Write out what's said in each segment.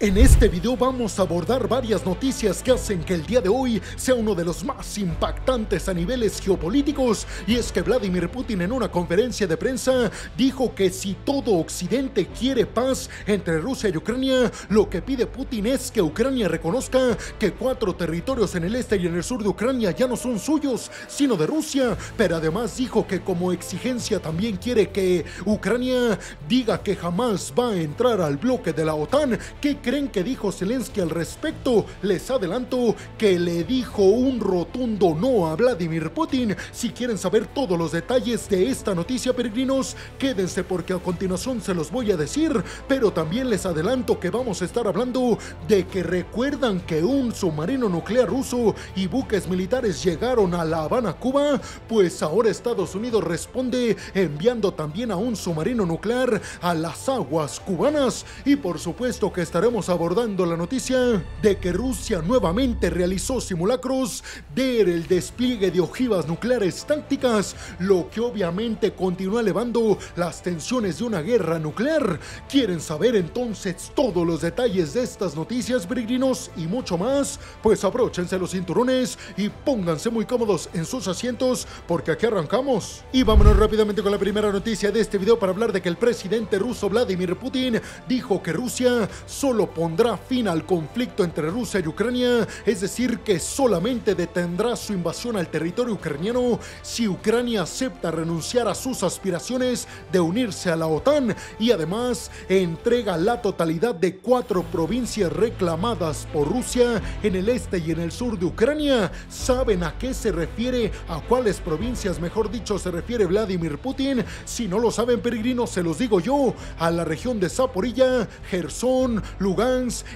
En este video vamos a abordar varias noticias que hacen que el día de hoy sea uno de los más impactantes a niveles geopolíticos, y es que Vladimir Putin en una conferencia de prensa dijo que si todo Occidente quiere paz entre Rusia y Ucrania, lo que pide Putin es que Ucrania reconozca que 4 territorios en el este y en el sur de Ucrania ya no son suyos, sino de Rusia, pero además dijo que como exigencia también quiere que Ucrania diga que jamás va a entrar al bloque de la OTAN. ¿Qué creen que dijo Zelensky al respecto? Les adelanto que le dijo un rotundo no a Vladimir Putin. Si quieren saber todos los detalles de esta noticia, peregrinos, quédense porque a continuación se los voy a decir, pero también les adelanto que vamos a estar hablando de que recuerdan que un submarino nuclear ruso y buques militares llegaron a La Habana, Cuba. Pues ahora Estados Unidos responde enviando también a un submarino nuclear a las aguas cubanas, y por supuesto que estaremos abordando la noticia de que Rusia nuevamente realizó simulacros del despliegue de ojivas nucleares tácticas, lo que obviamente continúa elevando las tensiones de una guerra nuclear. ¿Quieren saber entonces todos los detalles de estas noticias, peregrinos, y mucho más? Pues abróchense los cinturones y pónganse muy cómodos en sus asientos, porque aquí arrancamos. Y vámonos rápidamente con la primera noticia de este video para hablar de que el presidente ruso Vladimir Putin dijo que Rusia solo pondrá fin al conflicto entre Rusia y Ucrania, es decir, que solamente detendrá su invasión al territorio ucraniano si Ucrania acepta renunciar a sus aspiraciones de unirse a la OTAN, y además entrega la totalidad de 4 provincias reclamadas por Rusia en el este y en el sur de Ucrania. ¿Saben a qué se refiere? ¿A cuáles provincias, mejor dicho, se refiere Vladimir Putin? Si no lo saben, peregrinos, se los digo yo: a la región de Zaporilla, Jersón, Lugansk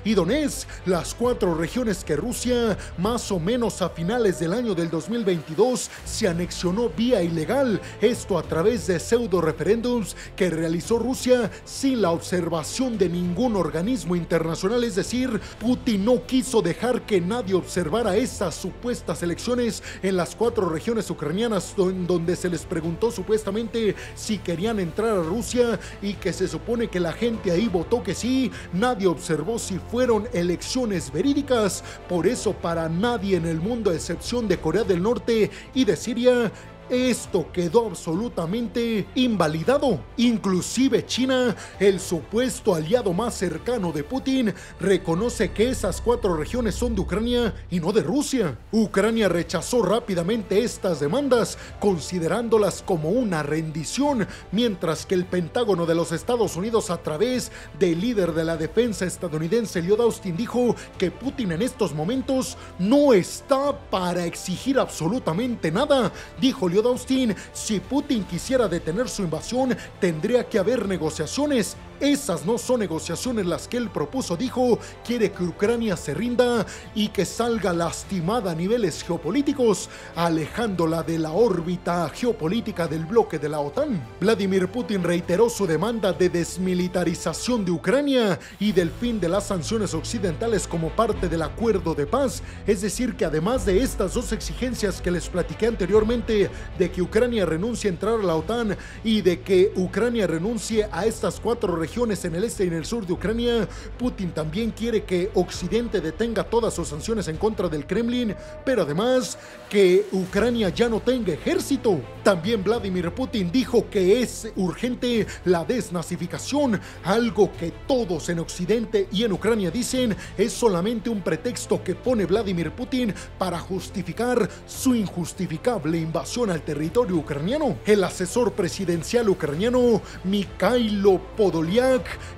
y Donetsk, las 4 regiones que Rusia, más o menos a finales del año del 2022, se anexionó vía ilegal, esto a través de pseudo referéndums que realizó Rusia sin la observación de ningún organismo internacional. Es decir, Putin no quiso dejar que nadie observara estas supuestas elecciones en las 4 regiones ucranianas donde se les preguntó supuestamente si querían entrar a Rusia, y que se supone que la gente ahí votó que sí. Nadie observó si fueron elecciones verídicas. Por eso, para nadie en el mundo, a excepción de Corea del Norte y de Siria, esto quedó absolutamente invalidado. Inclusive China, el supuesto aliado más cercano de Putin, reconoce que esas 4 regiones son de Ucrania y no de Rusia. Ucrania rechazó rápidamente estas demandas, considerándolas como una rendición, mientras que el Pentágono de los Estados Unidos, a través del líder de la defensa estadounidense Lloyd Austin, dijo que Putin en estos momentos no está para exigir absolutamente nada. Dijo Lloyd Austin: si Putin quisiera detener su invasión, tendría que haber negociaciones. Esas no son negociaciones las que él propuso. Dijo: quiere que Ucrania se rinda y que salga lastimada a niveles geopolíticos, alejándola de la órbita geopolítica del bloque de la OTAN. Vladimir Putin reiteró su demanda de desmilitarización de Ucrania y del fin de las sanciones occidentales como parte del acuerdo de paz. Es decir, que además de estas 2 exigencias que les platiqué anteriormente, de que Ucrania renuncie a entrar a la OTAN y de que Ucrania renuncie a estas 4 regiones en el este y en el sur de Ucrania, Putin también quiere que Occidente detenga todas sus sanciones en contra del Kremlin, pero además que Ucrania ya no tenga ejército. También Vladimir Putin dijo que es urgente la desnazificación, algo que todos en Occidente y en Ucrania dicen es solamente un pretexto que pone Vladimir Putin para justificar su injustificable invasión al territorio ucraniano. El asesor presidencial ucraniano Mikhailo Podolyak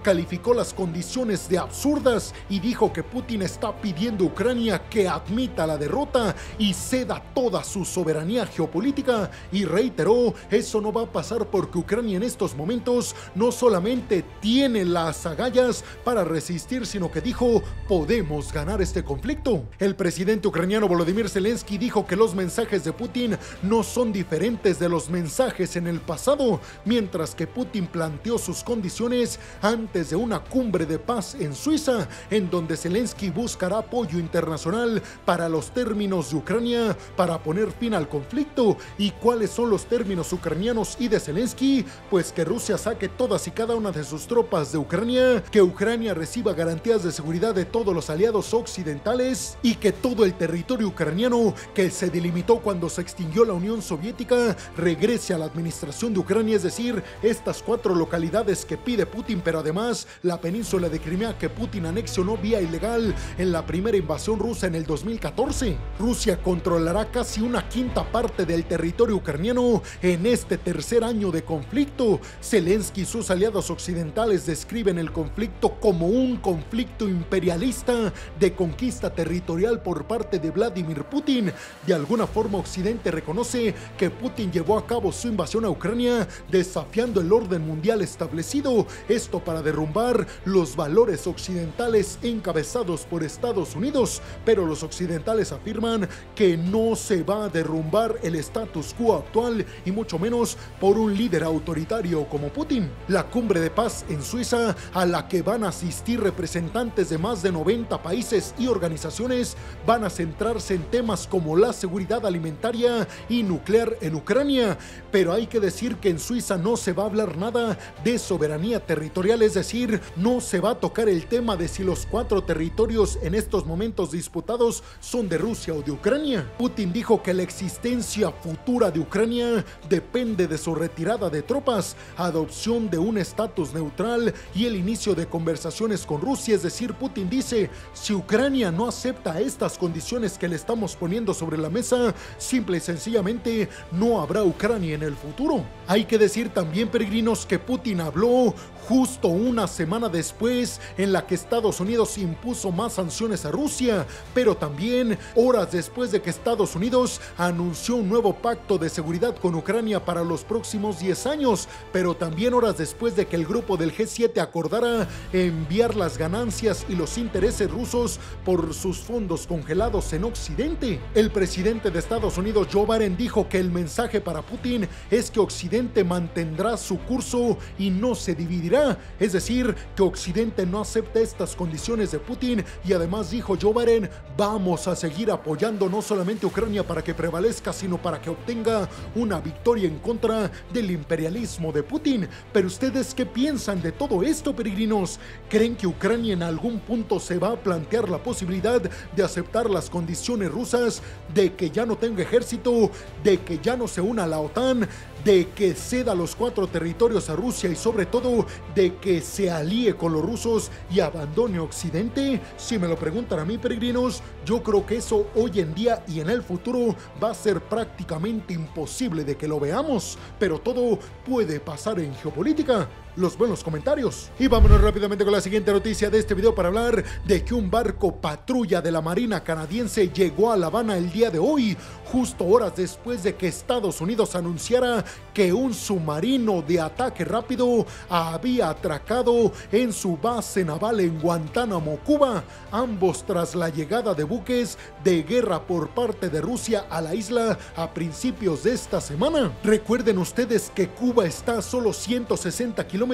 calificó las condiciones de absurdas y dijo que Putin está pidiendo a Ucrania que admita la derrota y ceda toda su soberanía geopolítica, y reiteró: eso no va a pasar porque Ucrania en estos momentos no solamente tiene las agallas para resistir, sino que dijo: podemos ganar este conflicto. El presidente ucraniano Volodymyr Zelensky dijo que los mensajes de Putin no son diferentes de los mensajes en el pasado, mientras que Putin planteó sus condiciones meses antes de una cumbre de paz en Suiza, en donde Zelensky buscará apoyo internacional para los términos de Ucrania para poner fin al conflicto. ¿Y cuáles son los términos ucranianos y de Zelensky? Pues que Rusia saque todas y cada una de sus tropas de Ucrania, que Ucrania reciba garantías de seguridad de todos los aliados occidentales y que todo el territorio ucraniano que se delimitó cuando se extinguió la Unión Soviética regrese a la administración de Ucrania, es decir, estas 4 localidades que pide Putin, pero además la península de Crimea que Putin anexionó vía ilegal en la primera invasión rusa en el 2014. Rusia controlará casi una quinta parte del territorio ucraniano en este tercer año de conflicto. Zelensky y sus aliados occidentales describen el conflicto como un conflicto imperialista de conquista territorial por parte de Vladimir Putin. De alguna forma, Occidente reconoce que Putin llevó a cabo su invasión a Ucrania desafiando el orden mundial establecido, esto para derrumbar los valores occidentales encabezados por Estados Unidos, pero los occidentales afirman que no se va a derrumbar el status quo actual y mucho menos por un líder autoritario como Putin. La cumbre de paz en Suiza, a la que van a asistir representantes de más de 90 países y organizaciones, van a centrarse en temas como la seguridad alimentaria y nuclear en Ucrania, pero hay que decir que en Suiza no se va a hablar nada de soberanía territorial, es decir, no se va a tocar el tema de si los 4 territorios en estos momentos disputados son de Rusia o de Ucrania. Putin dijo que la existencia futura de Ucrania depende de su retirada de tropas, adopción de un estatus neutral y el inicio de conversaciones con Rusia, es decir, Putin dice, si Ucrania no acepta estas condiciones que le estamos poniendo sobre la mesa, simple y sencillamente no habrá Ucrania en el futuro. Hay que decir también, peregrinos, que Putin habló justo una semana después en la que Estados Unidos impuso más sanciones a Rusia, pero también horas después de que Estados Unidos anunció un nuevo pacto de seguridad con Ucrania para los próximos 10 años, pero también horas después de que el grupo del G7 acordara enviar las ganancias y los intereses rusos por sus fondos congelados en Occidente. El presidente de Estados Unidos, Joe Biden, dijo que el mensaje para Putin es que Occidente mantendrá su curso y no se dividirá, es decir, que Occidente no acepta estas condiciones de Putin, y además dijo Joe Biden, vamos a seguir apoyando no solamente a Ucrania para que prevalezca, sino para que obtenga una victoria en contra del imperialismo de Putin. Pero ustedes, ¿qué piensan de todo esto, peregrinos? ¿Creen que Ucrania en algún punto se va a plantear la posibilidad de aceptar las condiciones rusas, de que ya no tenga ejército, de que ya no se una a la OTAN, de que ceda los 4 territorios a Rusia y sobre todo de que se alíe con los rusos y abandone Occidente? Si me lo preguntan a mí, peregrinos, yo creo que eso hoy en día y en el futuro va a ser prácticamente imposible de que lo veamos, pero todo puede pasar en geopolítica. Los buenos comentarios. Y vámonos rápidamente con la siguiente noticia de este video para hablar de que un barco patrulla de la Marina canadiense llegó a La Habana el día de hoy, justo horas después de que Estados Unidos anunciara que un submarino de ataque rápido había atracado en su base naval en Guantánamo, Cuba, ambos tras la llegada de buques de guerra por parte de Rusia a la isla a principios de esta semana. Recuerden ustedes que Cuba está a solo 160 kilómetros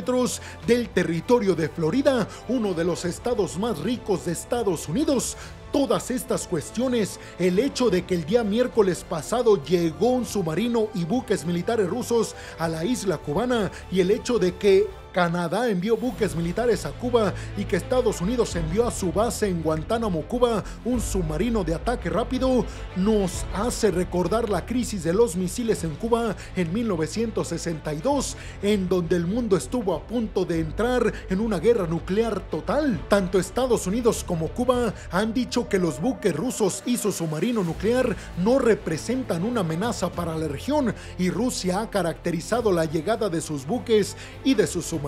del territorio de Florida, uno de los estados más ricos de Estados Unidos. Todas estas cuestiones, el hecho de que el día miércoles pasado llegó un submarino y buques militares rusos a la isla cubana, y el hecho de que Canadá envió buques militares a Cuba y que Estados Unidos envió a su base en Guantánamo, Cuba, un submarino de ataque rápido, nos hace recordar la crisis de los misiles en Cuba en 1962, en donde el mundo estuvo a punto de entrar en una guerra nuclear total. Tanto Estados Unidos como Cuba han dicho que los buques rusos y su submarino nuclear no representan una amenaza para la región, y Rusia ha caracterizado la llegada de sus buques y de sus submarinos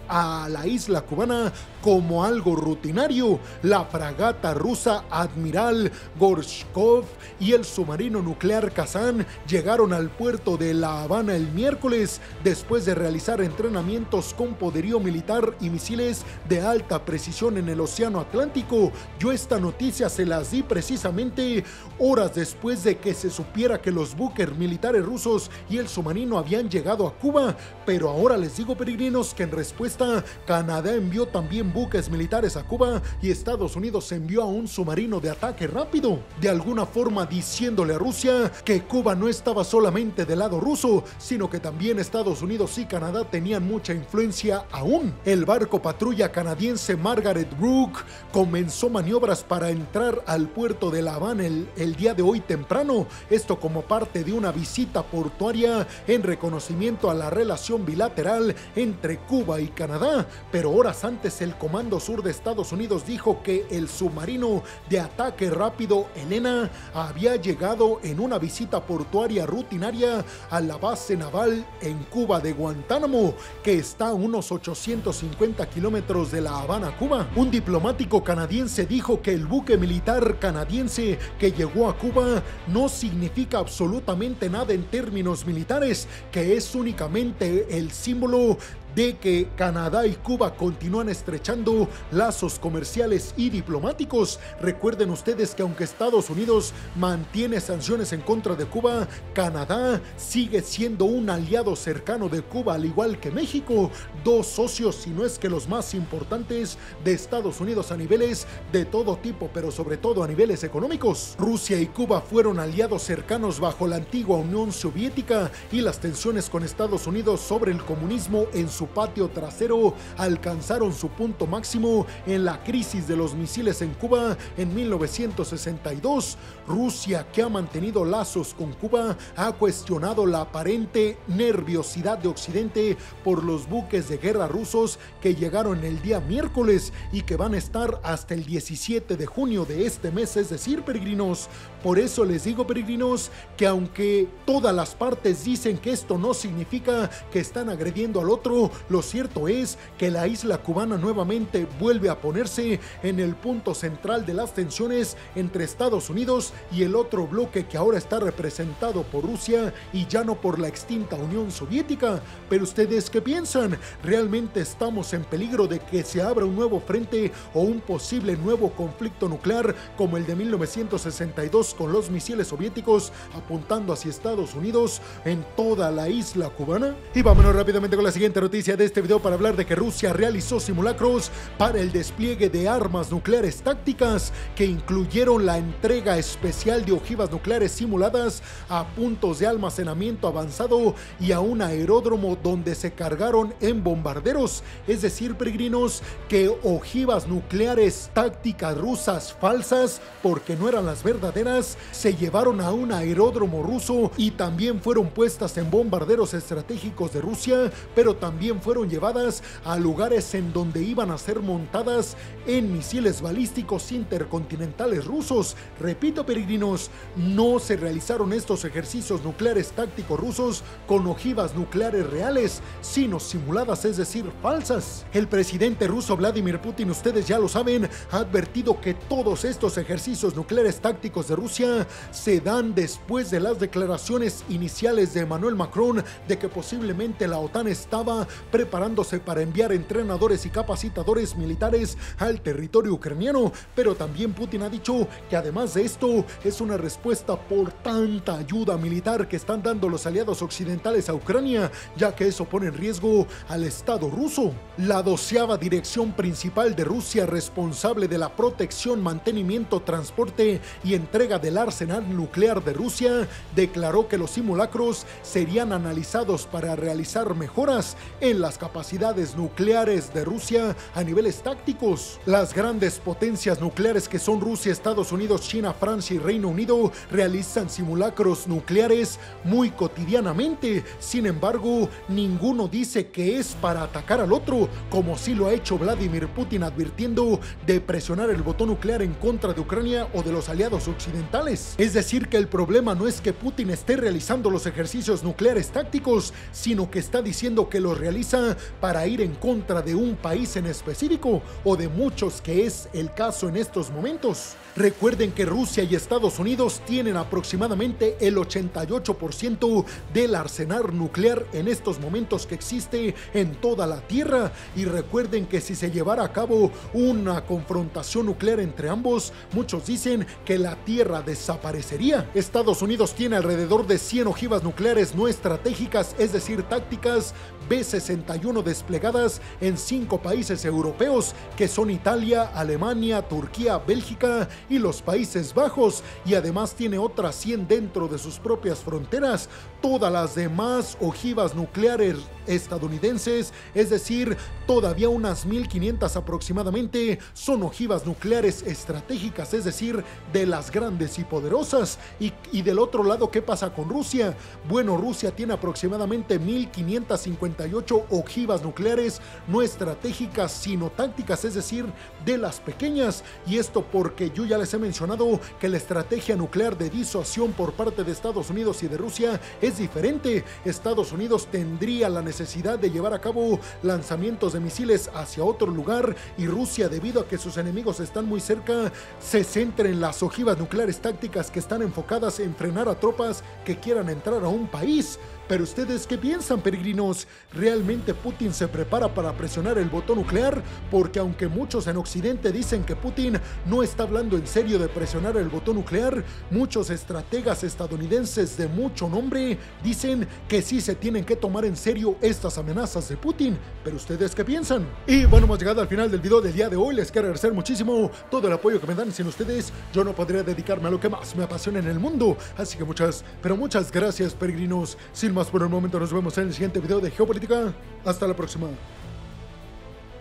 a la isla cubana como algo rutinario. La fragata rusa Admiral Gorshkov y el submarino nuclear Kazán llegaron al puerto de La Habana el miércoles después de realizar entrenamientos con poderío militar y misiles de alta precisión en el Océano Atlántico. Yo esta noticia se las di precisamente horas después de que se supiera que los buques militares rusos y el submarino habían llegado a Cuba, pero ahora les digo, peregrinos, que en respuesta Canadá envió también buques militares a Cuba y Estados Unidos envió a un submarino de ataque rápido, de alguna forma diciéndole a Rusia que Cuba no estaba solamente del lado ruso, sino que también Estados Unidos y Canadá tenían mucha influencia aún. El barco patrulla canadiense Margaret Brooke comenzó maniobras para entrar al puerto de La Habana el día de hoy temprano, esto como parte de una visita portuaria en reconocimiento a la relación bilateral entre Cuba y Canadá, pero horas antes el Comando Sur de Estados Unidos dijo que el submarino de ataque rápido Helena había llegado en una visita portuaria rutinaria a la base naval en Cuba de Guantánamo, que está a unos 850 kilómetros de La Habana, Cuba. Un diplomático canadiense dijo que el buque militar canadiense que llegó a Cuba no significa absolutamente nada en términos militares, que es únicamente el símbolo de que Canadá y Cuba continúan estrechando lazos comerciales y diplomáticos. Recuerden ustedes que aunque Estados Unidos mantiene sanciones en contra de Cuba, Canadá sigue siendo un aliado cercano de Cuba, al igual que México, dos socios, si no es que los más importantes de Estados Unidos a niveles de todo tipo, pero sobre todo a niveles económicos. Rusia y Cuba fueron aliados cercanos bajo la antigua Unión Soviética y las tensiones con Estados Unidos sobre el comunismo en su patio trasero alcanzaron su punto máximo en la crisis de los misiles en Cuba en 1962. Rusia, que ha mantenido lazos con Cuba, ha cuestionado la aparente nerviosidad de Occidente por los buques de guerra rusos que llegaron el día miércoles y que van a estar hasta el 17 de junio de este mes, es decir, peregrinos. Por eso les digo, peregrinos, que aunque todas las partes dicen que esto no significa que están agrediendo al otro, lo cierto es que la isla cubana nuevamente vuelve a ponerse en el punto central de las tensiones entre Estados Unidos y el otro bloque que ahora está representado por Rusia y ya no por la extinta Unión Soviética. Pero ¿ustedes qué piensan? ¿Realmente estamos en peligro de que se abra un nuevo frente o un posible nuevo conflicto nuclear como el de 1962 con los misiles soviéticos apuntando hacia Estados Unidos en toda la isla cubana? Y vámonos rápidamente con la siguiente noticia de este video para hablar de que Rusia realizó simulacros para el despliegue de armas nucleares tácticas que incluyeron la entrega especial de ojivas nucleares simuladas a puntos de almacenamiento avanzado y a un aeródromo donde se cargaron en bombarderos. Es decir, peregrinos, que ojivas nucleares tácticas rusas falsas, porque no eran las verdaderas, se llevaron a un aeródromo ruso y también fueron puestas en bombarderos estratégicos de Rusia, pero también fueron llevadas a lugares en donde iban a ser montadas en misiles balísticos intercontinentales rusos. Repito, peregrinos, no se realizaron estos ejercicios nucleares tácticos rusos con ojivas nucleares reales, sino simuladas, es decir, falsas. El presidente ruso Vladimir Putin, ustedes ya lo saben, ha advertido que todos estos ejercicios nucleares tácticos de Rusia se dan después de las declaraciones iniciales de Emmanuel Macron de que posiblemente la OTAN estaba preparándose para enviar entrenadores y capacitadores militares al territorio ucraniano. Pero también Putin ha dicho que además de esto es una respuesta por tanta ayuda militar que están dando los aliados occidentales a Ucrania, ya que eso pone en riesgo al Estado ruso. La 12ª Dirección Principal de Rusia, responsable de la protección, mantenimiento, transporte y entrega del arsenal nuclear de Rusia, declaró que los simulacros serían analizados para realizar mejoras en las capacidades nucleares de Rusia a niveles tácticos. Las grandes potencias nucleares que son Rusia, Estados Unidos, China, Francia y Reino Unido realizan simulacros nucleares muy cotidianamente. Sin embargo, ninguno dice que es para atacar al otro, como sí lo ha hecho Vladimir Putin, advirtiendo de presionar el botón nuclear en contra de Ucrania o de los aliados occidentales. Es decir, que el problema no es que Putin esté realizando los ejercicios nucleares tácticos, sino que está diciendo que los realiza para ir en contra de un país en específico o de muchos, que es el caso en estos momentos. Recuerden que Rusia y Estados Unidos tienen aproximadamente el 88% del arsenal nuclear en estos momentos que existe en toda la Tierra, y recuerden que si se llevara a cabo una confrontación nuclear entre ambos, muchos dicen que la Tierra desaparecería. Estados Unidos tiene alrededor de 100 ojivas nucleares no estratégicas, es decir, tácticas, veces 61 desplegadas en 5 países europeos, que son Italia, Alemania, Turquía, Bélgica y los Países Bajos, y además tiene otras 100 dentro de sus propias fronteras. Todas las demás ojivas nucleares estadounidenses, es decir, todavía unas 1500 aproximadamente, son ojivas nucleares estratégicas, es decir, de las grandes y poderosas. Y del otro lado, ¿qué pasa con Rusia? Bueno, Rusia tiene aproximadamente 1558 ojivas nucleares no estratégicas, sino tácticas, es decir, de las pequeñas. Y esto porque yo ya les he mencionado que la estrategia nuclear de disuasión por parte de Estados Unidos y de Rusia es diferente. Estados Unidos tendría la necesidad de llevar a cabo lanzamientos de misiles hacia otro lugar, y Rusia, debido a que sus enemigos están muy cerca, se centra en las ojivas nucleares tácticas que están enfocadas en frenar a tropas que quieran entrar a un país. Pero ustedes, ¿qué piensan, peregrinos? ¿Realmente Putin se prepara para presionar el botón nuclear? Porque aunque muchos en Occidente dicen que Putin no está hablando en serio de presionar el botón nuclear, muchos estrategas estadounidenses de mucho nombre dicen que sí se tienen que tomar en serio estas amenazas de Putin. ¿Pero ustedes qué piensan? Y bueno, hemos llegado al final del video del día de hoy. Les quiero agradecer muchísimo todo el apoyo que me dan. Sin ustedes, yo no podría dedicarme a lo que más me apasiona en el mundo. Así que muchas, pero muchas gracias, peregrinos. Sin más por el momento, nos vemos en el siguiente video de Geopolítica. Hasta la próxima.